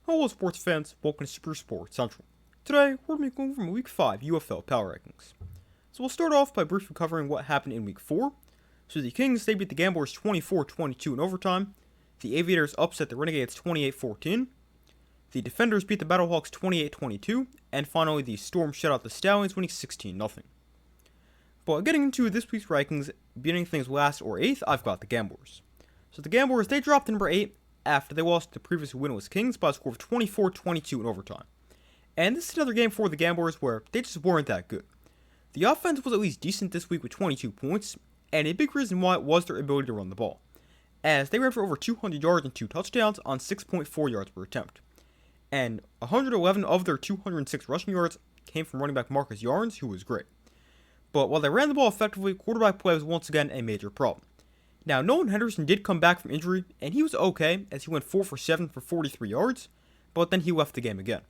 Hello sports fans, welcome to Super Sports Central. Today, we're going to be going over Week 5 UFL Power Rankings. So we'll start off by briefly covering what happened in Week 4. So the Kings, they beat the Gamblers 24-22 in overtime. The Aviators upset the Renegades 28-14. The Defenders beat the Battlehawks 28-22. And finally, the Storm shut out the Stallions, winning 16-0. But getting into this week's rankings, beginning things last or 8th, I've got the Gamblers. So the Gamblers, they dropped to number 8 after they lost to the previous winless Kings by a score of 24-22 in overtime. And this is another game for the Gamblers where they just weren't that good. The offense was at least decent this week with 22 points, and a big reason why was their ability to run the ball, as they ran for over 200 yards and 2 touchdowns on 6.4 yards per attempt. And 111 of their 206 rushing yards came from running back Marcus Yarns, who was great. But while they ran the ball effectively, quarterback play was once again a major problem. Now, Nolan Henderson did come back from injury, and he was okay, as he went 4 for 7 for 43 yards, but then he left the game again.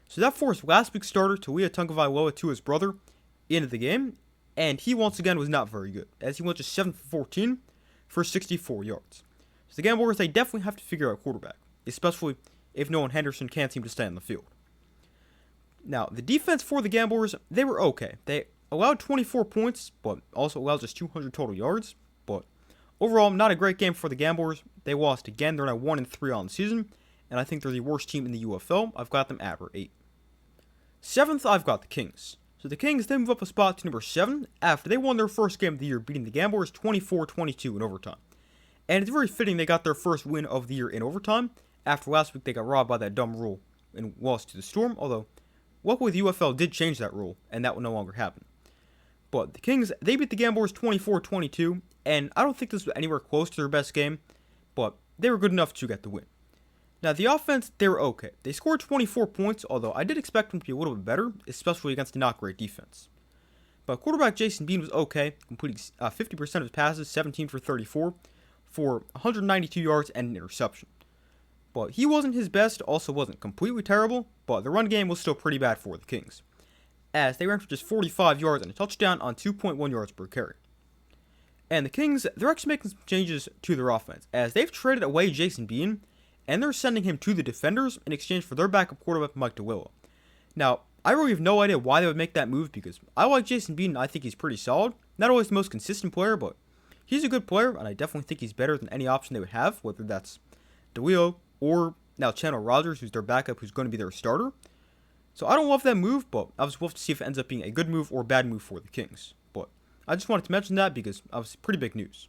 So that forced last week's starter, Talia Tagovailoa, to his brother, into the game, and he once again was not very good, as he went just 7 for 14 for 64 yards. So the Gamblers, they definitely have to figure out quarterback, especially if Nolan Henderson can't seem to stay on the field. Now, the defense for the Gamblers, they were okay. They allowed 24 points, but also allowed just 200 total yards, but overall, not a great game for the Gamblers. They lost again. They're now 1-3 on the season, and I think they're the worst team in the UFL. I've got them at 8. 7th, I've got the Kings. So the Kings, they move up a spot to number 7 after they won their first game of the year, beating the Gamblers 24-22 in overtime. And it's very fitting they got their first win of the year in overtime, after last week they got robbed by that dumb rule and lost to the Storm, although luckily the UFL did change that rule, and that will no longer happen. But the Kings, they beat the Gamblers 24-22, and I don't think this was anywhere close to their best game, but they were good enough to get the win. Now, the offense, they were okay. They scored 24 points, although I did expect them to be a little bit better, especially against a not great defense. But quarterback Jason Bean was okay, completing 50% of his passes, 17 for 34, for 192 yards and an interception. But he wasn't his best, also wasn't completely terrible, but the run game was still pretty bad for the Kings, as they ran for just 45 yards and a touchdown on 2.1 yards per carry. And the Kings, they're actually making some changes to their offense, as they've traded away Jason Bean, and they're sending him to the Defenders in exchange for their backup quarterback, Mike DeWillow. Now, I really have no idea why they would make that move, because I like Jason Bean, and I think he's pretty solid. Not always the most consistent player, but he's a good player, and I definitely think he's better than any option they would have, whether that's DeWillow or now Chandler Rogers, who's their backup, who's going to be their starter. So I don't love that move, but I was we'll have to see if it ends up being a good move or a bad move for the Kings. But I just wanted to mention that because it was pretty big news.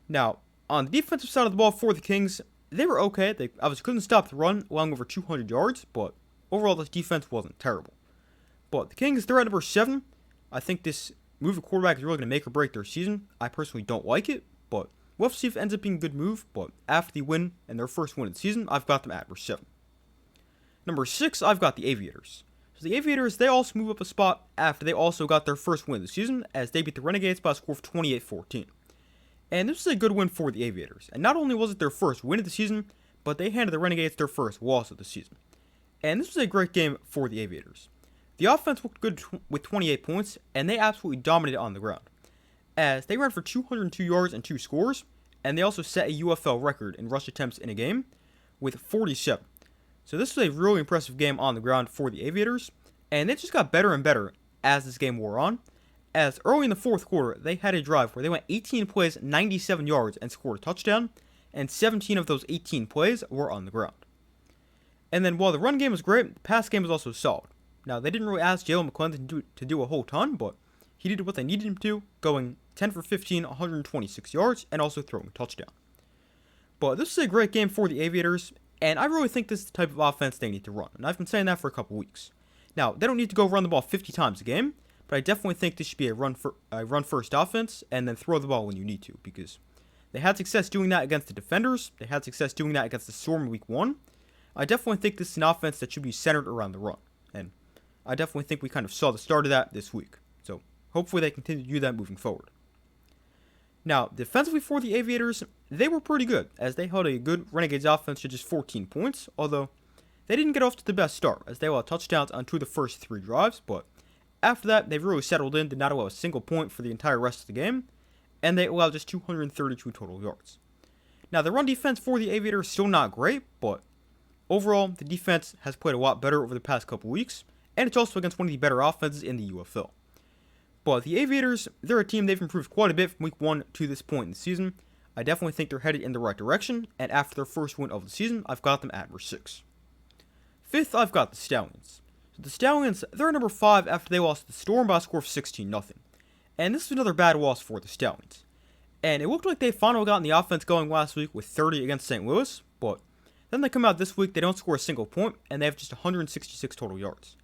Now, on the defensive side of the ball for the Kings, they were okay. They obviously couldn't stop the run, allowing over 200 yards, but overall this defense wasn't terrible. But the Kings, they're at number 7. I think this move of quarterback is really going to make or break their season. I personally don't like it, but we'll have to see if it ends up being a good move. But after the win and their first win of the season, I've got them at number 7. Number 6, I've got the Aviators. So the Aviators, they also move up a spot after they also got their first win of the season, as they beat the Renegades by a score of 28-14. And this was a good win for the Aviators. And not only was it their first win of the season, but they handed the Renegades their first loss of the season. And this was a great game for the Aviators. The offense looked good with 28 points, and they absolutely dominated on the ground, as they ran for 202 yards and 2 scores, and they also set a UFL record in rush attempts in a game with 47. So this was a really impressive game on the ground for the Aviators, and it just got better and better as this game wore on, as early in the fourth quarter, they had a drive where they went 18 plays, 97 yards, and scored a touchdown, and 17 of those 18 plays were on the ground. And then while the run game was great, the pass game was also solid. Now, they didn't really ask Jalen McClendon to do a whole ton, but he did what they needed him to, going 10 for 15, 126 yards, and also throwing a touchdown. But this is a great game for the Aviators, and I really think this is the type of offense they need to run, and I've been saying that for a couple weeks. Now, they don't need to go run the ball 50 times a game, but I definitely think this should be a run-first offense, and then throw the ball when you need to, because they had success doing that against the Defenders. They had success doing that against the Storm in Week 1. I definitely think this is an offense that should be centered around the run, and I definitely think we kind of saw the start of that this week. So hopefully they continue to do that moving forward. Now, defensively for the Aviators, they were pretty good, as they held a good Renegades offense to just 14 points, although they didn't get off to the best start, as they allowed touchdowns on 2 of the first 3 drives, but after that, they've really settled in, did not allow a single point for the entire rest of the game, and they allowed just 232 total yards. Now, the run defense for the Aviators is still not great, but overall, the defense has played a lot better over the past couple weeks, and it's also against one of the better offenses in the UFL. But the Aviators, they're a team they've improved quite a bit from week 1 to this point in the season. I definitely think they're headed in the right direction, and after their first win of the season, I've got them at number 6. 5th, I've got the Stallions. So the Stallions, they're number 5 after they lost to the Storm by a score of 16-0. And this is another bad loss for the Stallions. And it looked like they finally got the offense going last week with 30 against St. Louis, but then they come out this week, they don't score a single point, and they have just 166 total yards.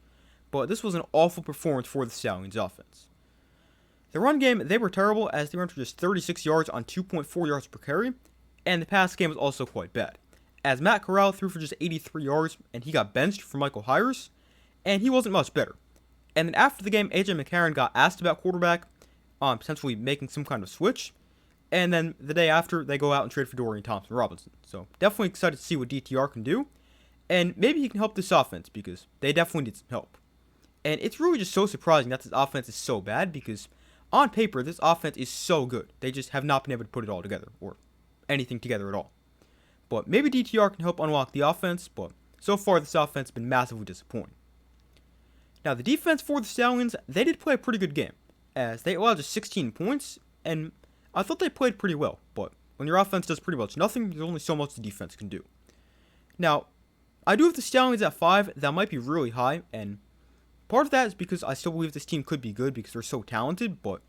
But this was an awful performance for the Stallions offense. The run game, they were terrible as they ran for just 36 yards on 2.4 yards per carry, and the pass game was also quite bad, as Matt Corral threw for just 83 yards, and he got benched for Michael Hires, and he wasn't much better. And then after the game, AJ McCarron got asked about quarterback, potentially making some kind of switch, and then the day after, they go out and trade for Dorian Thompson-Robinson. So definitely excited to see what DTR can do, and maybe he can help this offense, because they definitely need some help. And it's really just so surprising that this offense is so bad, because on paper, this offense is so good. They just have not been able to put it all together, or anything together at all. But maybe DTR can help unlock the offense, but so far this offense has been massively disappointing. Now, the defense for the Stallions, they did play a pretty good game, as they allowed just 16 points, and I thought they played pretty well, but when your offense does pretty much nothing, there's only so much the defense can do. Now, I do have the Stallions at 5, that might be really high, and part of that is because I still believe this team could be good because they're so talented, but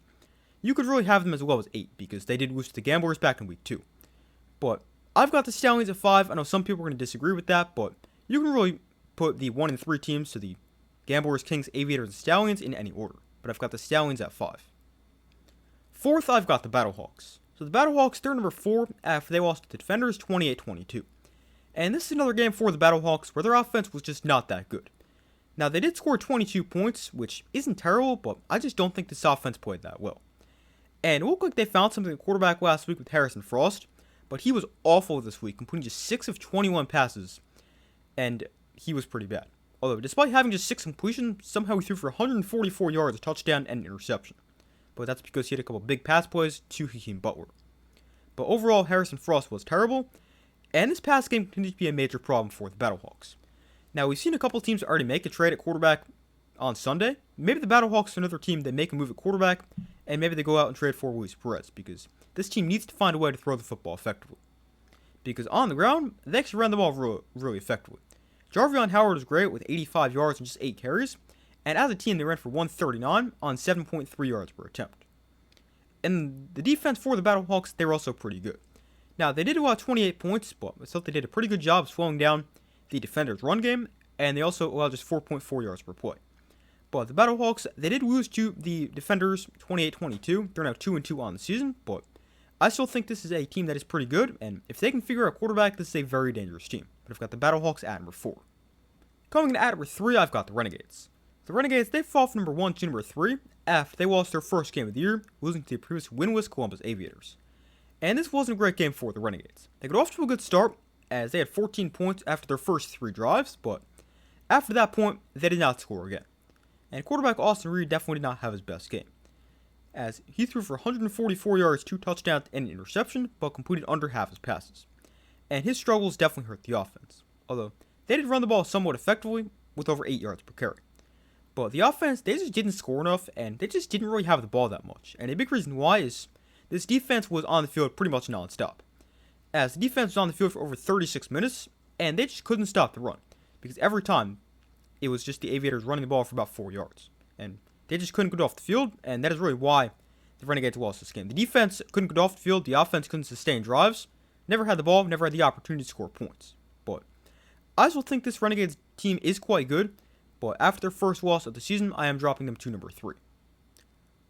you could really have them as low as 8 because they did lose to the Gamblers back in week 2. But I've got the Stallions at 5. I know some people are going to disagree with that, but you can really put the 1 and 3 teams, so the Gamblers, Kings, Aviators, and Stallions in any order. But I've got the Stallions at 5. 4th, I've got the Battlehawks. So the Battlehawks, they're number 4 after they lost to the Defenders 28-22. And this is another game for the Battlehawks where their offense was just not that good. Now, they did score 22 points, which isn't terrible, but I just don't think this offense played that well. And it looked like they found something at quarterback last week with Harrison Frost, but he was awful this week, completing just 6 of 21 passes, and he was pretty bad. Although, despite having just 6 completions, somehow he threw for 144 yards, a touchdown, and an interception. But that's because he had a couple big pass plays to Hakeem Butler. But overall, Harrison Frost was terrible, and this pass game continues to be a major problem for the Battlehawks. Now, we've seen a couple teams already make a trade at quarterback on Sunday. Maybe the Battlehawks are another team that make a move at quarterback, and maybe they go out and trade for Luis Perez, because this team needs to find a way to throw the football effectively. Because on the ground, they actually ran the ball really effectively. Jarvion Howard was great with 85 yards and just 8 carries, and as a team, they ran for 139 on 7.3 yards per attempt. And the defense for the Battlehawks, they were also pretty good. Now, they did allow 28 points, but I thought they did a pretty good job slowing down the Defenders' run game, and they also allowed just 4.4 yards per play. But the Battlehawks, they did lose to the Defenders 28-22. They're now 2-2 on the season, but I still think this is a team that is pretty good, and if they can figure out quarterback, this is a very dangerous team. But I've got the Battlehawks at number 4. Coming in at number 3, I've got the Renegades. The Renegades, they fall from number 1 to number 3 after they lost their first game of the year, losing to the previous winless Columbus Aviators. And this wasn't a great game for the Renegades. They got off to a good start, as they had 14 points after their first 3 drives, but after that point, they did not score again. And quarterback Austin Reed definitely did not have his best game, as he threw for 144 yards, 2 touchdowns, and an interception, but completed under half his passes. And his struggles definitely hurt the offense, although they did run the ball somewhat effectively with over 8 yards per carry. But the offense, they just didn't score enough, and they just didn't really have the ball that much. And a big reason why is this defense was on the field pretty much nonstop, as the defense was on the field for over 36 minutes, and they just couldn't stop the run, because every time it was just the Aviators running the ball for about 4 yards, and they just couldn't get off the field, and that is really why the Renegades lost this game. The defense couldn't get off the field, the offense couldn't sustain drives, never had the ball, never had the opportunity to score points. But I still think this Renegades team is quite good, but after their first loss of the season, I am dropping them to number 3.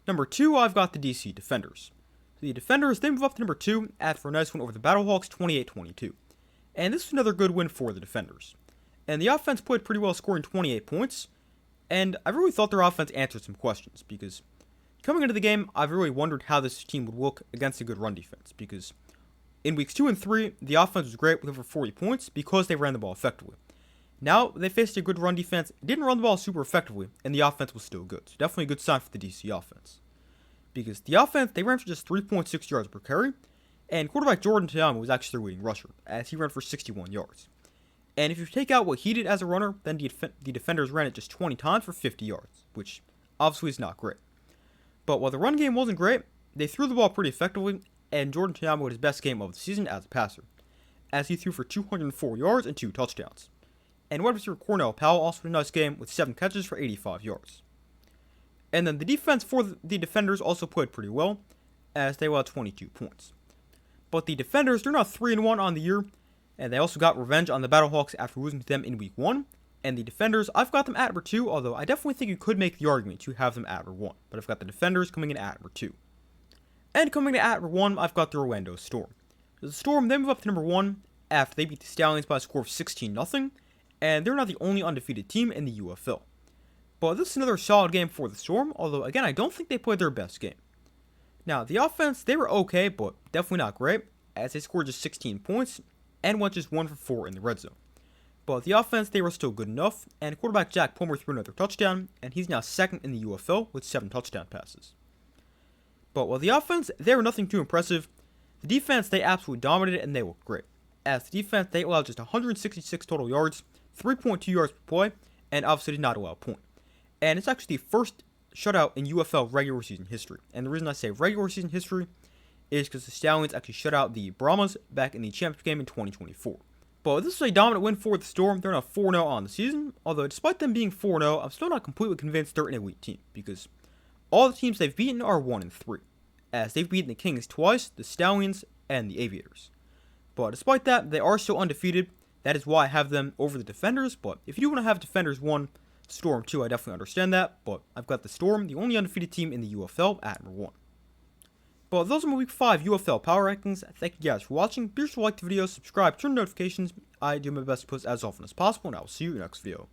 Number 2, I've got the DC Defenders. The Defenders, they move up to number 2 after a nice win over the Battlehawks 28-22. And this was another good win for the Defenders. And the offense played pretty well, scoring 28 points. And I really thought their offense answered some questions, because coming into the game, I've really wondered how this team would look against a good run defense. Because in weeks 2 and 3, the offense was great with over 40 points because they ran the ball effectively. Now they faced a good run defense, didn't run the ball super effectively, and the offense was still good. So definitely a good sign for the DC offense. Because the offense, they ran for just 3.6 yards per carry, and quarterback Jordan Tayama was actually their leading rusher, as he ran for 61 yards. And if you take out what he did as a runner, then the defenders ran it just 20 times for 50 yards, which obviously is not great. But while the run game wasn't great, they threw the ball pretty effectively, and Jordan Ta'amu had his best game of the season as a passer, as he threw for 204 yards and 2 touchdowns. And wide receiver Cornell Powell also had a nice game with 7 catches for 85 yards. And then the defense for the defenders also played pretty well, as they allowed 22 points. But the defenders, they're now 3-1 on the year, and they also got revenge on the Battlehawks after losing to them in week 1. And the defenders, I've got them at number 2, although I definitely think you could make the argument to have them at number 1. But I've got the defenders coming in at number 2. And coming in at number 1, I've got the Orlando Storm. The Storm, they move up to number 1 after they beat the Stallions by a score of 16-0, and they're now the only undefeated team in the UFL. But this is another solid game for the Storm, although again, I don't think they played their best game. Now, the offense, they were okay, but definitely not great, as they scored just 16 points, and went just 1 for 4 in the red zone. But the offense, they were still good enough, and quarterback Jack Palmer threw another touchdown, and he's now second in the UFL with 7 touchdown passes. But while the offense, they were nothing too impressive, the defense, they absolutely dominated, and they looked great. As the defense, they allowed just 166 total yards, 3.2 yards per play, and obviously did not allow a point. And it's actually the first shutout in UFL regular season history. And the reason I say regular season history is because the Stallions actually shut out the Brahmas back in the championship game in 2024. But this is a dominant win for the Storm. They're now 4-0 on the season, although despite them being 4-0, I'm still not completely convinced they're an elite team, because all the teams they've beaten are 1-3, as they've beaten the Kings twice, the Stallions, and the Aviators. But despite that, they are still undefeated. That is why I have them over the Defenders, but if you do want to have Defenders 1, Storm 2, I definitely understand that, but I've got the Storm, the only undefeated team in the UFL, at number 1. But those are my Week 5 UFL Power Rankings. Thank you guys for watching. Be sure to like the video, subscribe, turn on notifications. I do my best to post as often as possible, and I will see you in the next video.